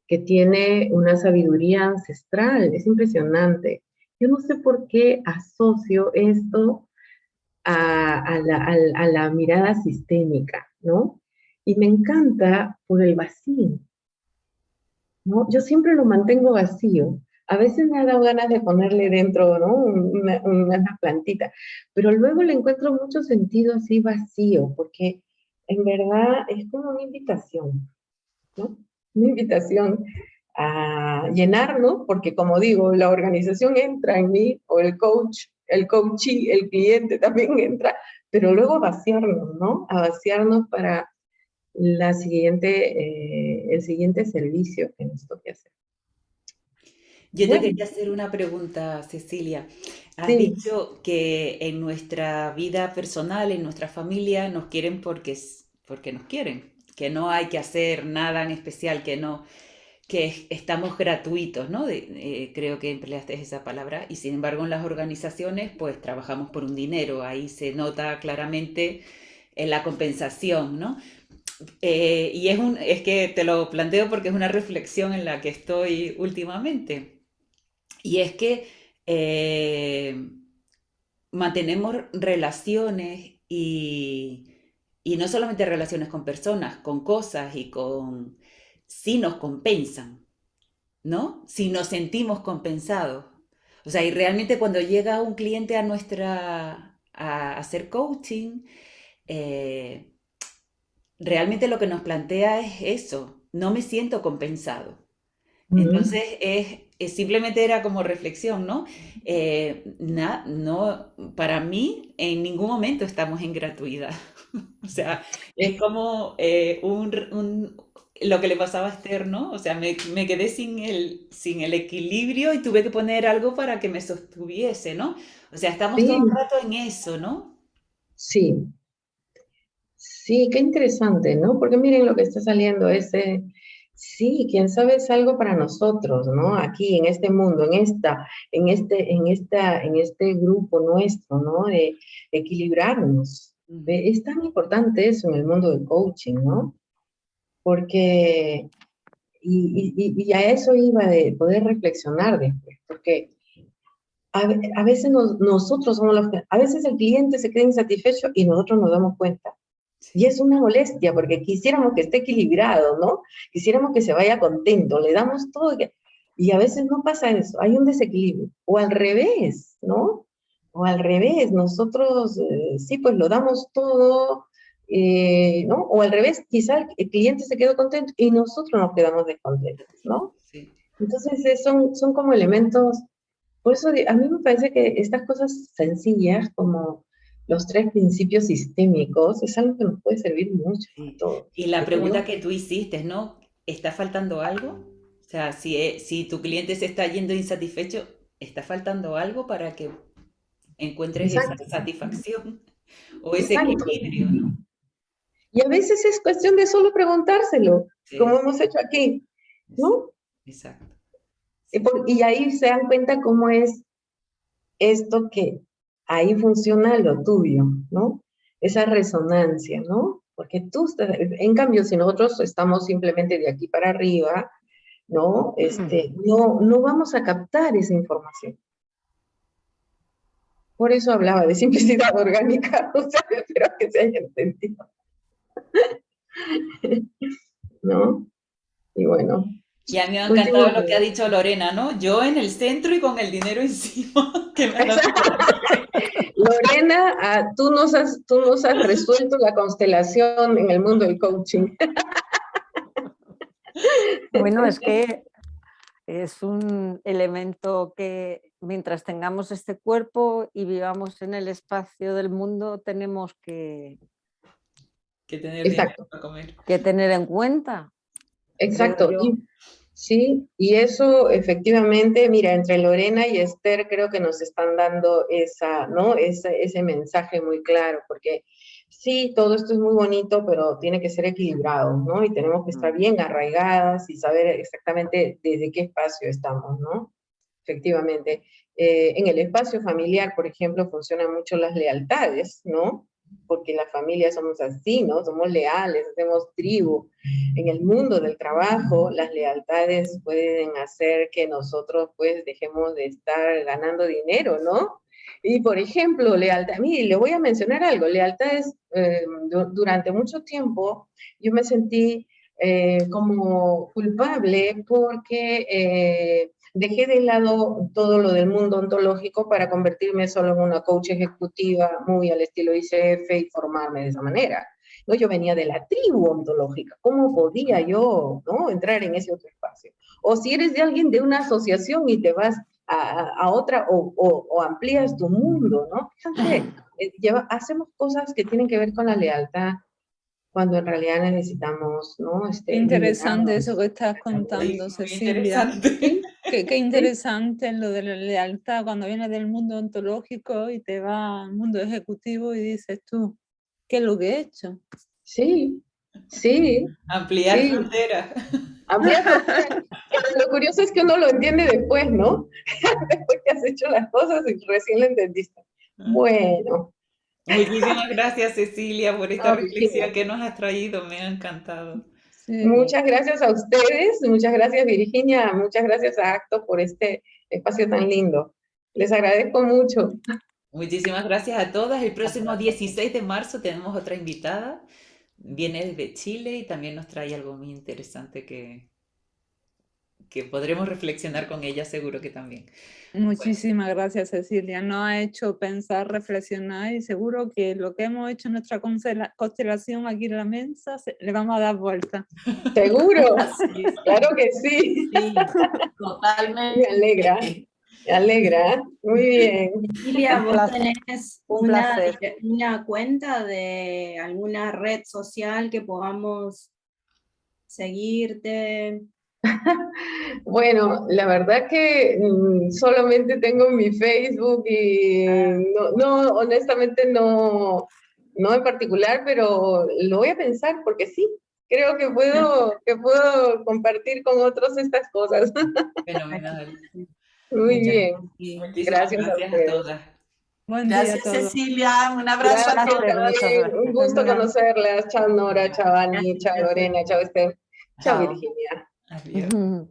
Que tiene una sabiduría ancestral. Es impresionante. Yo no sé por qué asocio esto a la mirada sistémica, ¿no? Y me encanta por el vacío, ¿no? Yo siempre lo mantengo vacío. A veces me ha dado ganas de ponerle dentro, ¿no? Una plantita, pero luego le encuentro mucho sentido así vacío, porque en verdad es como una invitación, ¿no? Una invitación a llenarnos, porque como digo, la organización entra en mí, o el coach, el coachee, el cliente también entra, pero luego vaciarnos, ¿no? A vaciarnos para el siguiente servicio que nos toque hacer. Yo te Bueno, quería hacer una pregunta, Cecilia. Has sí, dicho que en nuestra vida personal, en nuestra familia, nos quieren porque nos quieren, que no hay que hacer nada en especial, que estamos gratuitos, ¿no? Creo que empleaste esa palabra. Y sin embargo, en las organizaciones, pues trabajamos por un dinero. Ahí se nota claramente la compensación, ¿no? Y es que te lo planteo porque es una reflexión en la que estoy últimamente. Y es que eh, mantenemos relaciones y no solamente relaciones con personas, con cosas si nos compensan, ¿no? Si nos sentimos compensados. O sea, y realmente cuando llega un cliente a hacer coaching, eh, realmente lo que nos plantea es eso, no me siento compensado. Entonces, simplemente era como reflexión, ¿no? No, para mí, en ningún momento estamos en gratuidad. O sea, es como lo que le pasaba a Esther, ¿no? O sea, me quedé sin el equilibrio y tuve que poner algo para que me sostuviese, ¿no? O sea, estamos todo sí, el rato en eso, ¿no? sí, sí, qué interesante, ¿no? Porque miren lo que está saliendo, sí, quién sabe es algo para nosotros, ¿no? Aquí, en este mundo, en este grupo nuestro, ¿no? De equilibrarnos. Es tan importante eso en el mundo del coaching, ¿no? Porque, y a eso iba de poder reflexionar después, porque a veces nosotros somos los que, a veces el cliente se queda insatisfecho y nosotros nos damos cuenta. Y es una molestia porque quisiéramos que esté equilibrado, ¿no? Quisiéramos que se vaya contento, le damos todo. Y a veces no pasa eso, hay un desequilibrio. O al revés, ¿no? O al revés, nosotros sí, pues lo damos todo, ¿no? O al revés, quizá el cliente se quedó contento y nosotros nos quedamos descontentos, ¿no? Sí. Entonces son como elementos, por eso a mí me parece que estas cosas sencillas como los 3 principios sistémicos es algo que nos puede servir mucho a Sí. todos, Y la creo pregunta yo. que tú hiciste, ¿no? ¿Está faltando algo? O sea, si tu cliente se está yendo insatisfecho, ¿está faltando algo para que encuentres esa Exacto, satisfacción o ese exacto. equilibrio, ¿no? Y a veces es cuestión de solo preguntárselo, como Sí, hemos hecho aquí, es- ¿no? exacto. Y ahí se dan cuenta cómo es esto que ahí funciona lo tuyo, ¿no? Esa resonancia, ¿no? Porque en cambio, si nosotros estamos simplemente de aquí para arriba, ¿no? No vamos a captar esa información. Por eso hablaba de simplicidad orgánica, o sea, espero que se haya entendido, ¿no? Y bueno, Y a mí me ha encantado último, lo que ha dicho Lorena, ¿no? Yo en el centro y con el dinero encima, que me ha dado igual. Lorena Lorena, tú nos has resuelto la constelación en el mundo del coaching. Bueno, es que es un elemento que mientras tengamos este cuerpo y vivamos en el espacio del mundo, tenemos que tener Exacto. dinero para comer. Que tener en cuenta. Exacto. creo yo. Sí, y eso efectivamente, mira, entre Lorena y Esther creo que nos están dando ¿no? ese mensaje muy claro, porque sí, todo esto es muy bonito, pero tiene que ser equilibrado, ¿no? Y tenemos que estar bien arraigadas y saber exactamente desde qué espacio estamos, ¿no? Efectivamente. En el espacio familiar, por ejemplo, funcionan mucho las lealtades, ¿no? Porque la familia somos así, ¿no? Somos leales, hacemos tribu. En el mundo del trabajo, las lealtades pueden hacer que nosotros, pues, dejemos de estar ganando dinero, ¿no? Y, por ejemplo, lealtad, mire, le voy a mencionar algo, lealtades, durante mucho tiempo yo me sentí como culpable porque dejé de lado todo lo del mundo ontológico para convertirme solo en una coach ejecutiva muy al estilo ICF y formarme de esa manera. ¿No? Yo venía de la tribu ontológica, ¿cómo podía yo, ¿no? entrar en ese otro espacio? O si eres de alguien de una asociación y te vas a otra o amplías tu mundo, ¿no? Fíjate, hacemos cosas que tienen que ver con la lealtad cuando en realidad necesitamos, ¿no? Interesante eso que estás Sí, contando, muy Cecilia. interesante. Qué interesante lo de la lealtad cuando vienes del mundo ontológico y te vas al mundo ejecutivo y dices tú, ¿qué es lo que he hecho? Sí, sí, Ampliar sí. fronteras. Ampliar fronteras. Pero lo curioso es que uno lo entiende después, ¿no? Después que has hecho las cosas y recién lo entendiste. Bueno. Muchísimas gracias, Cecilia, por esta No, reflexión Virginia. que nos has traído. Me ha encantado. Sí. Muchas gracias a ustedes, muchas gracias Virginia, muchas gracias a Acto por este espacio tan lindo. Les agradezco mucho. Muchísimas gracias a todas. El próximo 16 de marzo tenemos otra invitada. Viene desde Chile y también nos trae algo muy interesante que podremos reflexionar con ella, seguro que también. Muchísimas gracias, Cecilia. Nos ha hecho pensar, reflexionar y seguro que lo que hemos hecho en nuestra constelación aquí en la mesa le vamos a dar vuelta. ¿Seguro? Así es. Claro que sí. Sí, totalmente. Me alegra, me alegra. Muy bien. Cecilia, Un ¿vos placer. tenés Un placer. una cuenta de alguna red social que podamos seguirte? Bueno, la verdad que solamente tengo mi Facebook y honestamente no en particular, pero lo voy a pensar porque sí, creo que puedo compartir con otros estas cosas. Fenomenal. Muy bien, Muchísimas gracias a gracias a ustedes. todas. Buen día a Gracias, todos. Cecilia. Un abrazo a Gracias, todos. Muchas Karen. gracias. Un gusto Hasta luego. conocerlas. Chao Nora, chao Ani, Gracias, chao gracias. Lorena, chao Esther, chao Chao. Virginia. Adiós.